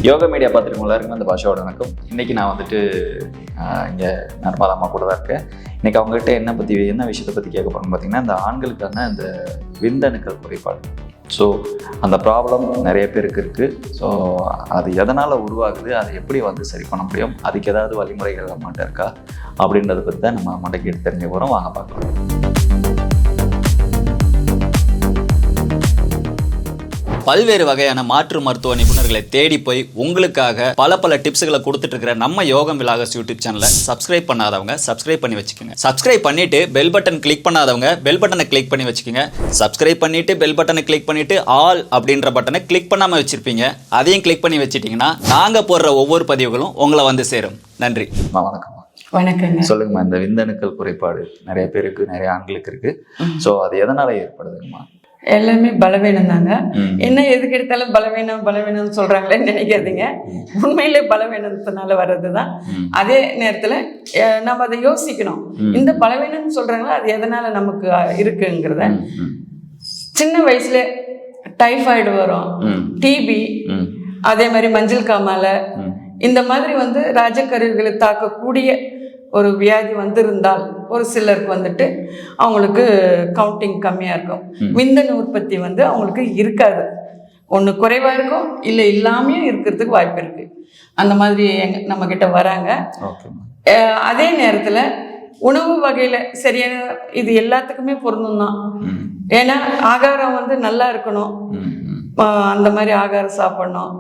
Yoga media பார்த்துருக்கோம் எல்லாருக்குமே அந்த பாஷாவோட வணக்கம். இன்றைக்கி நான் வந்துட்டு இங்கே நர்மதா அம்மா கூட தான் இருக்கேன். இன்றைக்கி அவங்ககிட்ட என்ன விஷயத்தை பற்றி கேட்க போகிறோம்னு பார்த்தீங்கன்னா, இந்த ஆண்களுக்கான இந்த விந்தணுக்கள் குறைபாடு. ஸோ அந்த ப்ராப்ளம் நிறைய பேருக்கு இருக்குது. ஸோ அது எதனால் உருவாகுது, அதை எப்படி சரி பண்ண முடியும், அதுக்கு ஏதாவது வழிமுறைகள் அம்மாட்ட இருக்கா அப்படின்றத பற்றி தான் நம்ம அம்மாட்ட கேட்டு தெரிஞ்ச போகிறோம். வாங்க பார்க்கலாம். பல்வேறு வகையான மாற்று மருத்துவ நிபுணர்களை தேடி போய் உங்களுக்காக பல டிப்ஸ்களை கொடுத்துட்டு இருக்கிற நம்ம யோகம் விலாகஸ் யூடியூப் சேனலை சப்ஸ்கிரைப் பண்ணாதவங்க சப்ஸ்கிரைப் பண்ணி வச்சுக்கோங்க. சப்ஸ்கிரைப் பண்ணிட்டு பெல் பட்டன் கிளிக் பண்ணாதவங்க பெல் பட்டனை கிளிக் பண்ணி வச்சுக்கோங்க. சப்ஸ்கிரைப் பண்ணிட்டு பெல் பட்டனை கிளிக் பண்ணிட்டு ஆல் அப்படின்ற பட்டனை கிளிக் பண்ணாம வச்சிருப்பீங்க. அதையும் கிளிக் பண்ணி வச்சிட்டீங்கன்னா நாங்க போடுற ஒவ்வொரு பதிவுகளும் உங்களை சேரும். நன்றி. வணக்கம். வணக்கங்க. சொல்லுங்கம்மா, இந்த விந்தணுக்கள் குறைபாடு நிறைய பேருக்கு, நிறைய ஆண்களுக்கு இருக்கு. ஸோ அது எதனால ஏற்படுதுங்கம்மா? எல்லாமே பலவீனம் தாங்க. என்ன எதுக்கு எடுத்தாலும் பலவீனம்னு சொல்றாங்களேன்னு நினைக்காதீங்க. உண்மையிலே பலவீனத்தினால வர்றது தான். அதே நேரத்தில் நம்ம அதை யோசிக்கணும். இந்த பலவீனம்னு சொல்றாங்களா, அது எதனால நமக்கு இருக்குங்கிறத. சின்ன வயசுல டைஃபாய்டு வரும், டிபி, அதே மாதிரி மஞ்சள் காமாலை, இந்த மாதிரி ராஜக்கருவிகளை தாக்கக்கூடிய ஒரு வியாதி வந்திருந்தால் ஒரு சிலருக்கு அவங்களுக்கு கவுண்டிங் கம்மியாக இருக்கும். விந்தணு உற்பத்தி அவங்களுக்கு இருக்காது. ஒன்று குறைவாக இருக்கும், இல்லை இல்லாமையும் இருக்கிறதுக்கு வாய்ப்பு இருக்குது. அந்த மாதிரி நம்மக்கிட்ட வராங்க. அதே நேரத்தில் உணவு வகையில் சரியான, இது எல்லாத்துக்குமே பொருந்தும் தான். ஏன்னா ஆகாரம் நல்லா இருக்கணும், அந்த மாதிரி ஆகாரம் சாப்பிடணும்.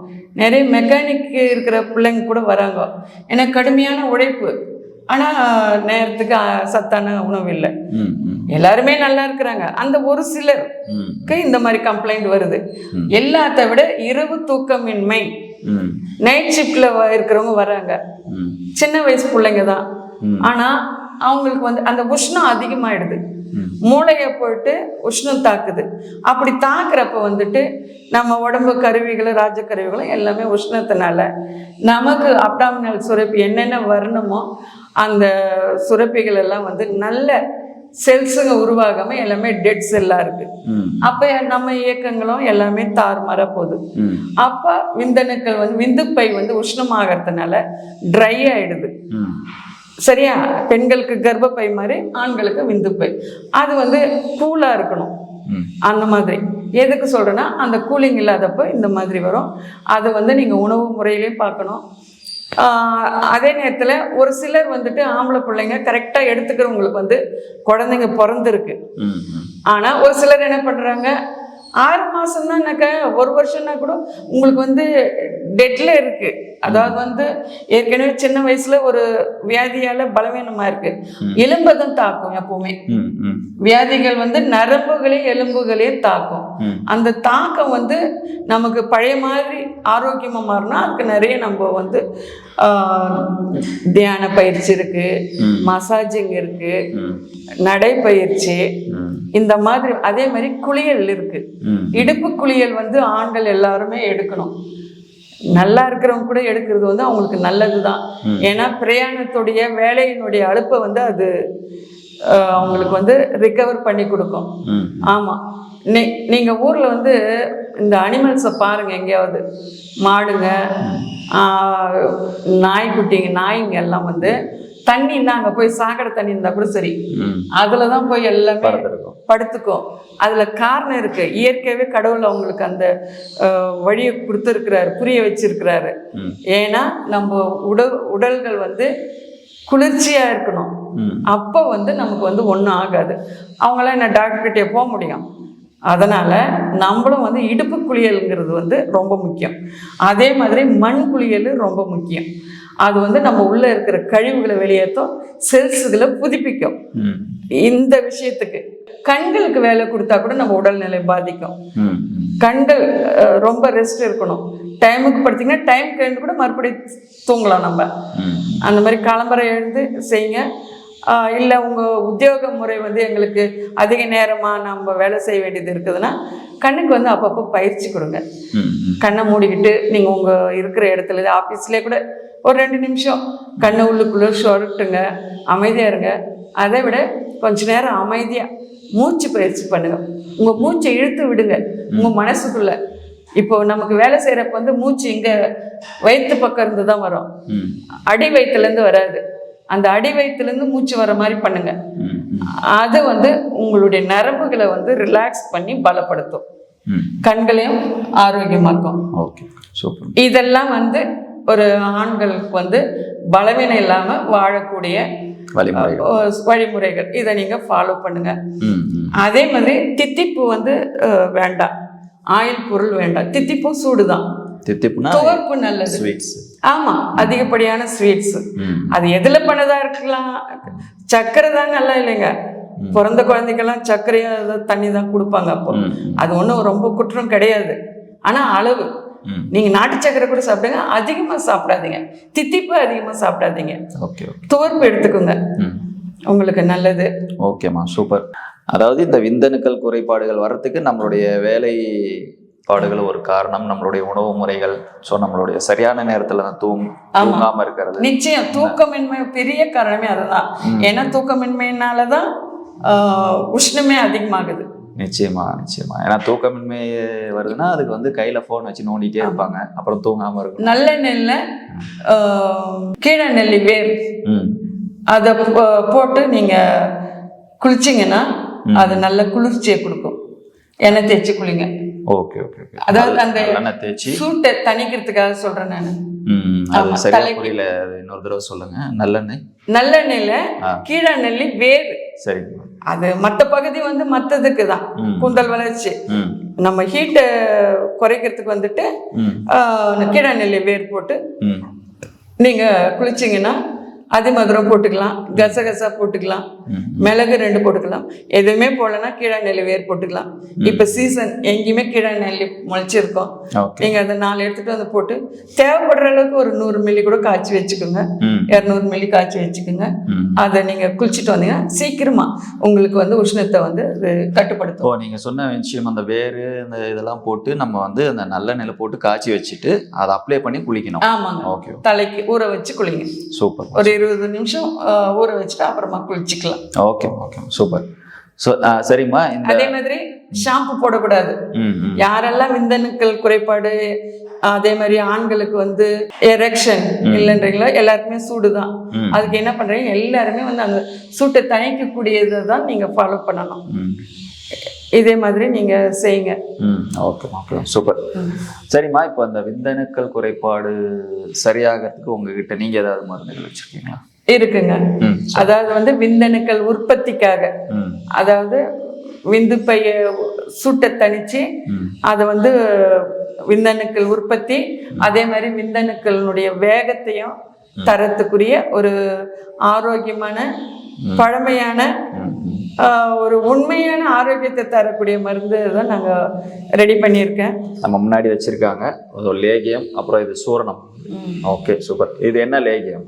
நிறைய மெக்கானிக் இருக்கிற பிள்ளைங்க கூட வராங்க. ஏன்னா கடுமையான உழைப்பு, ஆனால் நேரத்துக்கு சத்தான உணவு இல்லை. எல்லாருமே நல்லா இருக்கிறாங்க. அந்த ஒரு சிலருக்கு இந்த மாதிரி கம்ப்ளைண்ட் வருது. எல்லாத்த விட இரவு தூக்கமின்மை, நைட் ஷிஃப்ட்ல இருக்கிறவங்க வராங்க. சின்ன வயசு பிள்ளைங்க தான், ஆனால் அவங்களுக்கு அந்த உஷ்ணம் அதிகமாயிடுது. மூளையை போயிட்டு உஷ்ணம் தாக்குது. அப்படி தாக்குறப்ப நம்ம உடம்பு கருவிகளும் ராஜக்கருவிகளும் எல்லாமே உஷ்ணத்தினால நமக்கு அப்டாமினல் சுரப்பி என்னென்ன வரணுமோ அந்த சுரப்பிகள் எல்லாம் நல்ல செல்ஸுங்க உருவாகாம எல்லாமே டெட் செல்லா இருக்கு. அப்ப நம்ம இயக்கங்களும் எல்லாமே தாறுமாற போகுது. அப்ப விந்தணுக்கள் விந்துப்பை உஷ்ணமாகறதுனால ட்ரை ஆயிடுது. சரியா? பெண்களுக்கு கர்ப்பப்பை மாதிரி ஆண்களுக்கு விந்துப்பை அது கூலா இருக்கணும். அந்த மாதிரி எதுக்கு சொல்றேன்னா, அந்த கூலிங் இல்லாதப்போ இந்த மாதிரி வரும். அது நீங்க உணவு முறையிலையும் பார்க்கணும். அதே நேரத்தில் ஒரு சிலர் ஆம்பளை பிள்ளைங்க கரெக்டாக எடுத்துக்கிறவங்களுக்கு குழந்தைங்க பிறந்திருக்கு. ஆனால் ஒரு சிலர் என்ன பண்ணுறாங்க, 6 மாதம்னாக்கா 1 வருஷம்னா கூட உங்களுக்கு டெட்ல இருக்கு. அதாவது ஏற்கனவே சின்ன வயசுல ஒரு வியாதியால பலவீனமா இருக்கு. எலும்பை தான் தாக்கும். எப்பவுமே வியாதிகள் நரம்புகளையும் எலும்புகளையும் தாக்கும். அந்த தாக்கம் நமக்கு பழைய மாதிரி ஆரோக்கியமா மாறினா அதுக்கு நிறைய நம்ம தியான பயிற்சி இருக்கு, மசாஜிங் இருக்கு, நடைப்பயிற்சி, இந்த மாதிரி. அதே மாதிரி குளியல் இருக்கு. இடுப்பு குளியல் ஆண்கள் எல்லாருமே எடுக்கணும். நல்லா இருக்கிறவங்க கூட எடுக்கிறது அவங்களுக்கு நல்லது தான். ஏன்னா பிரயாணத்துடைய வேலையினுடைய அலுப்பை அது அவங்களுக்கு ரிகவர் பண்ணி கொடுக்கும். ஆமாம், நீங்க ஊர்ல இந்த அனிமல்ஸை பாருங்க, எங்கேயாவது மாடுங்க, நாய்க்குட்டிங்க, நாய்ங்க எல்லாம் தண்ணின்னா அங்கே போய் சாக்கடை தண்ணி இருந்தால் கூட சரி, அதில் தான் போய் எல்லாமே படுத்துக்கும். அதில் காரணம் இருக்கு. இயற்கையாகவே கடவுள் அவங்களுக்கு அந்த வழியை கொடுத்துருக்கிறாரு, புரிய வச்சிருக்கிறாரு. ஏன்னா நம்ம உடல்கள் குளிர்ச்சியாக இருக்கணும். அப்போ நமக்கு ஒன்றும் ஆகாது. அவங்களாம் என்ன டாக்டர்கிட்டே போக முடியும். அதனால் நம்மளும் இடுப்பு குளியலுங்கிறது ரொம்ப முக்கியம். அதே மாதிரி மண் குளியல் ரொம்ப முக்கியம். அது நம்ம உள்ளே இருக்கிற கழிவுகளை வெளியேற்றும், செல்ஸுகளை புதுப்பிக்கும். இந்த விஷயத்துக்கு கண்களுக்கு வேலை கொடுத்தா கூட நம்ம உடல்நிலை பாதிக்கும். கண்கள் ரொம்ப ரெஸ்ட் இருக்கணும். டைமுக்கு படுத்திங்கன்னா டைமுக்கு எழுந்து கூட மறுபடியும் தூங்கலாம். நம்ம அந்த மாதிரி கிளம்புற எழுந்து செய்யுங்க. இல்லை உங்கள் உத்தியோக முறை எங்களுக்கு அதிக நேரமாக நம்ம வேலை செய்ய வேண்டியது இருக்குதுன்னா கண்ணுக்கு அப்பப்போ பயிற்சி கொடுங்க. கண்ணை மூடிக்கிட்டு நீங்கள் உங்கள் இருக்கிற இடத்துல ஆஃபீஸ்லேயே கூட ஒரு 2 நிமிஷம் கண்ணை உள்ளுக்குள்ளே சொரட்டுங்க, அமைதியாக இருங்க. அதை விட கொஞ்ச நேரம் அமைதியாக மூச்சு பயிற்சி பண்ணுங்க. உங்கள் மூச்சை இழுத்து விடுங்க. உங்கள் மனசுக்குள்ளே இப்போ நமக்கு வேலை செய்யறப்ப வந்து மூச்சு இங்க வயிற்று பக்கம் இருந்து தான் வரும், அடி வயிற்றுல இருந்து வராது. அந்த அடி வயிற்றுல இருந்து மூச்சு வர மாதிரி பண்ணுங்க. அது வந்து உங்களுடைய நரம்புகளை வந்து ரிலாக்ஸ் பண்ணி பலப்படுத்தும், கண்களையும் ஆரோக்கியமாக்கும். இதெல்லாம் வந்து ஒரு ஆண்களுக்கு வந்து பலவீனம் இல்லாம வாழக்கூடிய வழிமுறைகள். இதை நீங்க ஃபாலோ பண்ணுங்க. அதே மாதிரி தித்திப்பு வந்து வேண்டாம், ஆயில் பொருள் வேண்டாம். தித்திப்பும் சூடுதான், துவர்ப்பு நல்லது. ஆமா, அதிகப்படியான ஸ்வீட்ஸ் அது எதுல பண்ணதா இருக்கலாம். சர்க்கரை தான் நல்லா இல்லைங்க, பிறந்த குழந்தைக்கெல்லாம் சர்க்கரையா தண்ணி தான் கொடுப்பாங்க. அப்போ அது ஒன்றும் ரொம்ப குற்றம் கிடையாது. ஆனா அளவு, நீங்க நாட்டு சக்கரை கூட சாப்பிடுங்க, அதிகமா சாப்பிடாதீங்க. தித்திப்பு அதிகமா சாப்பிடாதீங்க. துவர்ப்பு எடுத்துக்கோங்க, உங்களுக்கு நல்லது. ஓகேம்மா, சூப்பர். அதாவது இந்த விந்தணுக்கள் குறைபாடுகள் வர்றதுக்கு நம்மளுடைய வேலைப்பாடுகள் ஒரு காரணம், நம்மளுடைய உணவு முறைகள், ஸோ நம்மளுடைய சரியான நேரத்துல தூங்காம இருக்கிறது. நிச்சயம் தூக்கமின்மை பெரிய காரணமே அதுதான். ஏன்னா தூக்கமின்மையினாலதான் உஷ்ணமே அதிகமாகுது. நிச்சயமா. ஏன்னா தூக்கமின்மை வருதுன்னா அதுக்கு வந்து கையில போன் வச்சு நோண்டிட்டே இருப்பாங்க, அப்புறம் தூங்காம இருக்கும். நல்ல நெல்ல கீழே நெல்லி வேர் அதை போட்டு நீங்க குளிச்சிங்கன்னா அது நல்ல குளிர்ச்சியை கொடுக்கும். எண்ணெய் தேய்ச்சி குளிங்க. ஓகே. அதாவது அந்த சூட்டை தணிக்கிறதுக்காக சொல்றேன் நான். புரியல, இன்னொரு தடவை சொல்லுங்க. நல்லெண்ணெயில கீழே நெல்லி வேர். சரி. அது மற்ற பகுதி வந்து மற்றதுக்கு தான், கூந்தல் வளர்ச்சி. நம்ம ஹீட்டை குறைக்கிறதுக்கு வந்துட்டு கீழே நெல்லி வேர் போட்டு நீங்க குளிச்சிங்கன்னா அதிமதுரம் போட்டுக்கலாம், கசகசா போட்டுக்கலாம், மிளகு 2 போட்டுக்கலாம். எதுவுமே போடலன்னா கீழே நெல்லி வேர் போட்டுக்கலாம். இப்போ சீசன் எங்கேயுமே கீழே நெல்லி முளைச்சிருக்கோம். நீங்கள் அதை 4 எடுத்துகிட்டு வந்து போட்டு தேவைப்படுற அளவுக்கு ஒரு 100 மில்லி கூட காய்ச்சி வச்சுக்கோங்க, 200 மில்லி காய்ச்சி வச்சுக்கோங்க. அதை நீங்கள் குளிச்சுட்டு வந்தீங்கன்னா சீக்கிரமா உங்களுக்கு வந்து உஷ்ணத்தை வந்து கட்டுப்படுத்தும். நீங்கள் சொன்ன விஷயம், அந்த வேறு இந்த இதெல்லாம் போட்டு நம்ம வந்து அந்த நல்ல நெல்லை போட்டு காய்ச்சி வச்சுட்டு அதை அப்ளை பண்ணி குளிக்கணும். ஆமாங்க. ஓகே. தலைக்கு ஊற வச்சு குளிங்க. சூப்பர். ஒரு 20 நிமிஷம் ஊற வச்சுட்டு அப்புறமா குளிச்சுக்கலாம். Okay, super. சரிம்மா. அதே மாதிரி ஷாம்பு போடக்கூடாது. யாரெல்லாம் விந்தணுக்கள் குறைபாடு, அதே மாதிரி ஆண்களுக்கு வந்து எரெக்ஷன் இல்லைன்றீங்களோ, எல்லாருக்குமே சூடுதான். அதுக்கு என்ன பண்றீங்க, எல்லாருமே வந்து அந்த சூட்டை தணிக்கக்கூடியதை தான் நீங்க ஃபாலோ பண்ணணும். இதே மாதிரி நீங்க செய்யுங்க. Okay, super. சரிம்மா, இப்போ அந்த விந்தணுக்கள் குறைபாடு சரியாகிறதுக்கு உங்ககிட்ட நீங்க ஏதாவது மருந்துகள் வச்சிருக்கீங்களா? இருக்குங்க. அதாவது வந்து விந்தணுக்கள் உற்பத்திக்காக, அதாவது விந்து பைய சூட்டை தணிச்சு அதை வந்து விந்தணுக்கள் உற்பத்தி, அதே மாதிரி விந்தணுக்களினுடைய வேகத்தையும் தரத்துக்குரிய ஒரு ஆரோக்கியமான பழமையான ஒரு உண்மையான ஆரோக்கியத்தை தரக்கூடிய மருந்து தான் நாங்கள் ரெடி பண்ணியிருக்கேன். நம்ம முன்னாடி வச்சிருக்காங்க ஒரு லேகியம், அப்புறம் இது சூரணம். Okay, super. இது என்ன லேகியம்?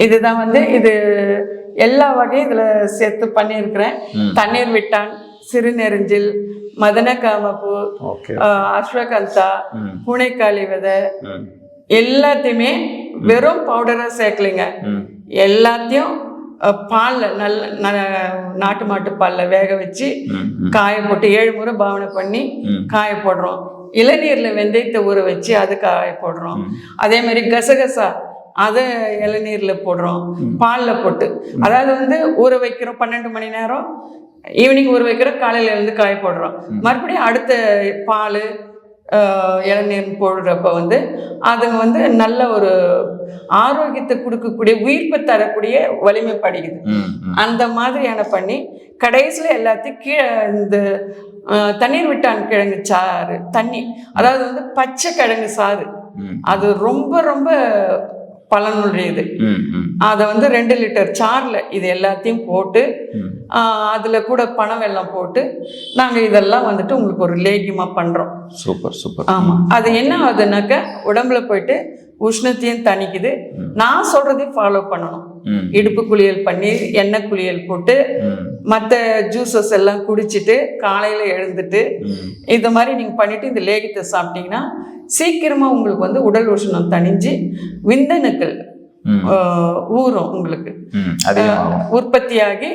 இதுதான் வந்து இது எல்லா வகையும் இதில் சேர்த்து பண்ணியிருக்கிறேன். தண்ணீர் விட்டான், சிறுநெருஞ்சில், மதனகாமப்பூ, அஸ்வகந்தா, பூனைக்காளி விதை, எல்லாத்தையுமே வெறும் பவுடராக சேர்க்கலைங்க. எல்லாத்தையும் பாலில் நல்ல நாட்டு மாட்டு பாலில் வேக வச்சு காய போட்டு 7 முறை பாவனை பண்ணி காய போடுறோம். இளநீரில் வெந்தயத்தை ஊற வச்சு அது காய போடுறோம். அதே மாதிரி கசகசா அதை இளநீரில் போடுறோம், பாலில் போட்டு. அதாவது வந்து ஊற வைக்கிறோம் 12 மணி நேரம், ஈவினிங் ஊற வைக்கிறோம், காலையில் இருந்து காய போடுறோம். மறுபடியும் அடுத்த பால் இளநீர் போடுறப்ப வந்து அதுங்க வந்து நல்ல ஒரு ஆரோக்கியத்தை கொடுக்கக்கூடிய, உயிர்ப்பை தரக்கூடிய வலிமை படிக்குது. அந்த மாதிரியான பண்ணி கடைசியில் எல்லாத்தையும் கீழே இந்த தண்ணீர் விட்டான் கிழங்கு சாறு தண்ணி, அதாவது வந்து பச்சை கிழங்கு சாறு, அது ரொம்ப ரொம்ப பலனுடையது. அதை வந்து 2 லிட்டர் சாறில் இது எல்லாத்தையும் போட்டு அதில் கூட பனம் வெல்லம் போட்டு நாங்கள் இதெல்லாம் வந்துட்டு உங்களுக்கு ஒரு லேகியமாக பண்ணுறோம். சூப்பர். ஆமாம். அது என்ன ஆகுதுனாக்க உடம்புல போயிட்டு உஷ்ணத்தையும் தணிக்குது. நான் சொல்றதையும் ஃபாலோ பண்ணணும். இடுப்பு குளியல் பண்ணி எண்ணெய் குளியல் போட்டு மற்ற ஜூஸஸ் எல்லாம் குடிச்சிட்டு காலையில் எழுந்துட்டு இந்த மாதிரி நீங்கள் பண்ணிட்டு இந்த லேகியத்தை சாப்பிட்டீங்கன்னா சீக்கிரமாக உங்களுக்கு வந்து உடல் உஷ்ணம் தணிஞ்சு விந்தணுக்கள் ஊறும், உங்களுக்கு உற்பத்தியாகி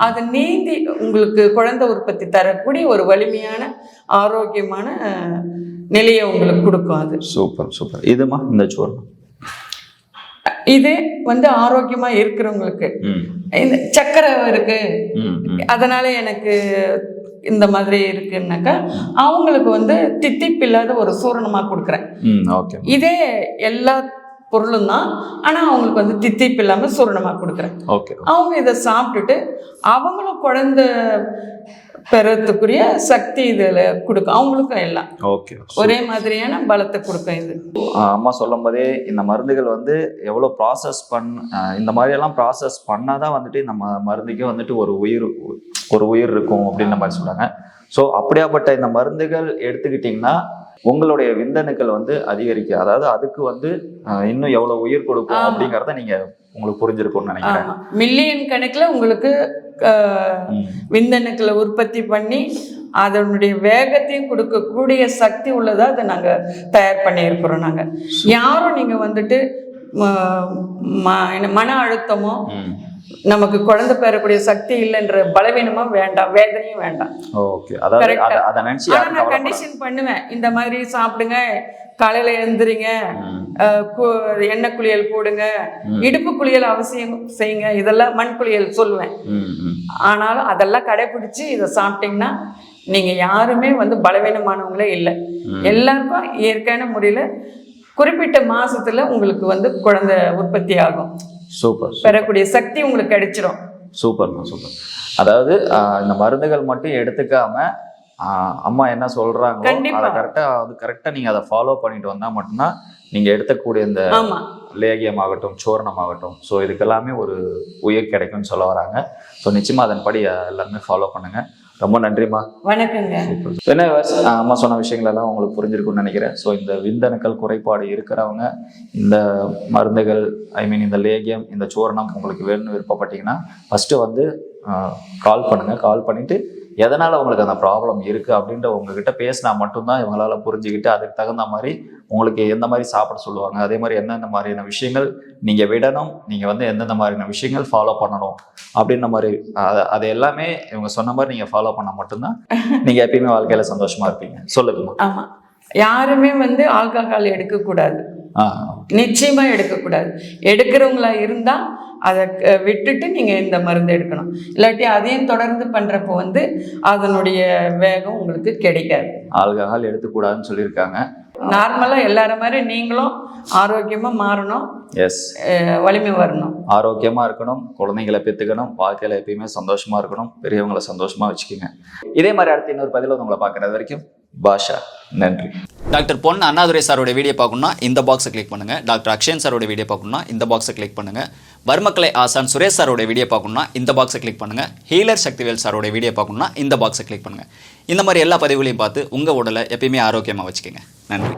அது நீந்தி உங்களுக்கு குழந்தை உற்பத்தி தரக்கூடிய ஒரு வலிமையான ஆரோக்கியமான நிலையை உங்களுக்கு கொடுக்கும். அது சூப்பர் சூப்பர். இதுமா இந்த சூர்ணம் இது வந்து ஆரோக்கியமா இருக்கிறவங்களுக்கு, இந்த சக்கரை இருக்கு அதனால எனக்கு இந்த மாதிரி இருக்குன்னாக்கா அவங்களுக்கு வந்து தித்திப்பு இல்லாத ஒரு சூரணமா கொடுக்குறேன். இதே எல்லா பொருளும் தான், ஆனா அவங்களுக்கு வந்து தித்திப்பு இல்லாம சூரணமா கொடுக்குறேன். அவங்க இதை சாப்பிட்டுட்டு அவங்களும் குழந்தை பெறத்துக்குரிய சக்தி இதில் கொடுக்கும். அவங்களுக்கும் எல்லாம் ஒரே மாதிரியான பலத்தை கொடுக்கும். இது அம்மா சொல்லும் போதே இந்த மருந்துகள் வந்து எவ்வளோ ப்ராசஸ் இந்த மாதிரியெல்லாம் ப்ராசஸ் பண்ணாதான் வந்துட்டு நம்ம மருந்துக்கே வந்துட்டு ஒரு உயிர் இருக்கும் அப்படின்ற மாதிரி சொல்கிறாங்க. ஸோ அப்படியாப்பட்ட இந்த மருந்துகள் எடுத்துக்கிட்டிங்கன்னா உங்களுடைய விந்தணுக்கள் வந்து அதிகரிக்கும், அதாவது அதுக்கு வந்து இன்னும் எவ்வளோ உயிர் கொடுக்கும் அப்படிங்கிறத நீங்கள் உங்களுக்கு புரிஞ்சிருக்கும்னு நினைக்கிறேன். மில்லியன் கணக்கில் உங்களுக்கு விந்தணுக்களை உற்பத்தி பண்ணி அதனுடைய வேகத்தையும் கொடுக்கக்கூடிய சக்தி உள்ளதா அதை நாங்கள் தயார் பண்ணியிருக்கிறோம். நாங்கள் யாரும் நீங்கள் வந்துட்டு மன அழுத்தமோ நமக்கு குழந்தை பெறக்கூடிய சக்தி இல்லைன்ற பலவீனமும் வேண்டாம், வேதனையும் வேண்டாம். நான் கண்டிஷன் பண்ணுவேன், இந்த மாதிரி சாப்பிடுங்க, காலையில எழுந்துறீங்க, எண்ணெய் குளியல் போடுங்க, இடுப்பு குளியல் அவசியம் செய்யுங்க, இதெல்லாம் மண் குளியல் சொல்லுவேன். ஆனாலும் அதெல்லாம் கடைபிடிச்சு இதை சாப்பிட்டீங்கன்னா நீங்க யாருமே வந்து பலவீனமானவங்களே இல்லை. எல்லாருக்கும் இயற்கையான முறையில குறிப்பிட்ட மாசத்துல உங்களுக்கு வந்து குழந்தை உற்பத்தி ஆகும். சூப்பர். பெறக்கூடிய சக்தி உங்களுக்கு கிடைச்சிடும். சூப்பர்மா சூப்பர். அதாவது இந்த மருந்துகள் மட்டும் எடுத்துக்காம அம்மா என்ன சொல்றாங்க அதை கரெக்டா நீங்க அதை ஃபாலோ பண்ணிட்டு வந்தா மட்டும்தான் நீங்க எடுக்கக்கூடிய இந்த லேகியம் ஆகட்டும், சூர்ணம் ஆகட்டும், ஸோ இதுக்கெல்லாமே ஒரு உயிர் கிடைக்கும்னு சொல்ல வராங்க. ஸோ நிச்சயமா அதன்படி எல்லாருமே ஃபாலோ பண்ணுங்க. ரொம்ப நன்றிம்மா. வணக்கங்க. என்ன அம்மா சொன்ன விஷயங்கள் எல்லாம் உங்களுக்கு புரிஞ்சிருக்கும்னு நினைக்கிறேன். ஸோ இந்த விந்தணுக்கள் குறைபாடு இருக்கிறவங்க இந்த மருந்துகள், இந்த லேகியம், இந்த சூரணம் உங்களுக்கு வேணும்னு விருப்பப்பட்டீங்கன்னா ஃபஸ்ட்டு வந்து கால் பண்ணுங்க. கால் பண்ணிட்டு எதனால் உங்களுக்கு அந்த ப்ராப்ளம் இருக்குது அப்படின்ற உங்ககிட்ட பேசினா மட்டும்தான் இவங்களால் புரிஞ்சுக்கிட்டு அதுக்கு தகுந்த மாதிரி உங்களுக்கு எந்த மாதிரி சாப்பிட சொல்லுவாங்க, அதே மாதிரி எந்தெந்த மாதிரியான விஷயங்கள் நீங்கள் விடணும், நீங்கள் வந்து எந்தெந்த மாதிரியான விஷயங்கள் ஃபாலோ பண்ணணும் அப்படின்ற மாதிரி அது எல்லாமே இவங்க சொன்ன மாதிரி நீங்கள் ஃபாலோ பண்ணால் மட்டும்தான் நீங்கள் எப்பயுமே வாழ்க்கையில் சந்தோஷமாக இருப்பீங்க. சொல்லுங்கம்மா. ஆமாம், யாருமே வந்து ஆல்கஹால் எடுக்கக்கூடாது, நிச்சயமா எடுக்கக்கூடாது. எடுக்கிறவங்களா இருந்தா அதை விட்டுட்டு நீங்க இந்த மருந்து எடுக்கணும். இல்லாட்டி அதையும் தொடர்ந்து பண்றப்போ வந்து அதனுடைய வேகம் உங்களுக்கு கிடைக்காது. ஆல்கஹால் எடுத்துக்கூடாதுன்னு சொல்லியிருக்காங்க. நார்மலா எல்லாரும் மாதிரி நீங்களும் ஆரோக்கியமா மாறணும். எஸ், வலிமை வரணும், ஆரோக்கியமா இருக்கணும், குழந்தைங்களை பெற்றுக்கணும், வாழ்க்கையில எப்பயுமே சந்தோஷமா இருக்கணும், பெரியவங்களை சந்தோஷமா வச்சுக்கோங்க. இதே மாதிரி அடுத்த இன்னொரு பதில உங்களை பார்க்கறது வரைக்கும் பாஷா, நன்றி. டாக்டர் பொன் அண்ணாதுரை சாரோட வீடியோ பார்க்கணும்னா இந்த பாக்ஸை கிளிக் பண்ணுங்க. டாக்டர் அக்ஷயன் சாரோட வீடியோ பார்க்கணும்னா இந்த பாக்ஸை கிளிக் பண்ணுங்க. வர்மக்கலை ஆசான் சுரேஷ் சாரோட வீடியோ பார்க்கணும்னா இந்த பாக்ஸை கிளிக் பண்ணுங்க. ஹீலர் சக்திவேல் சாரோட வீடியோ பார்க்கணும்னா இந்த பாக்ஸை கிளிக் பண்ணுங்க. இந்த மாதிரி எல்லா பதிவுகளையும் பார்த்து உங்க உடலை எப்பயுமே ஆரோக்கியமாக வச்சுக்கோங்க. நன்றி.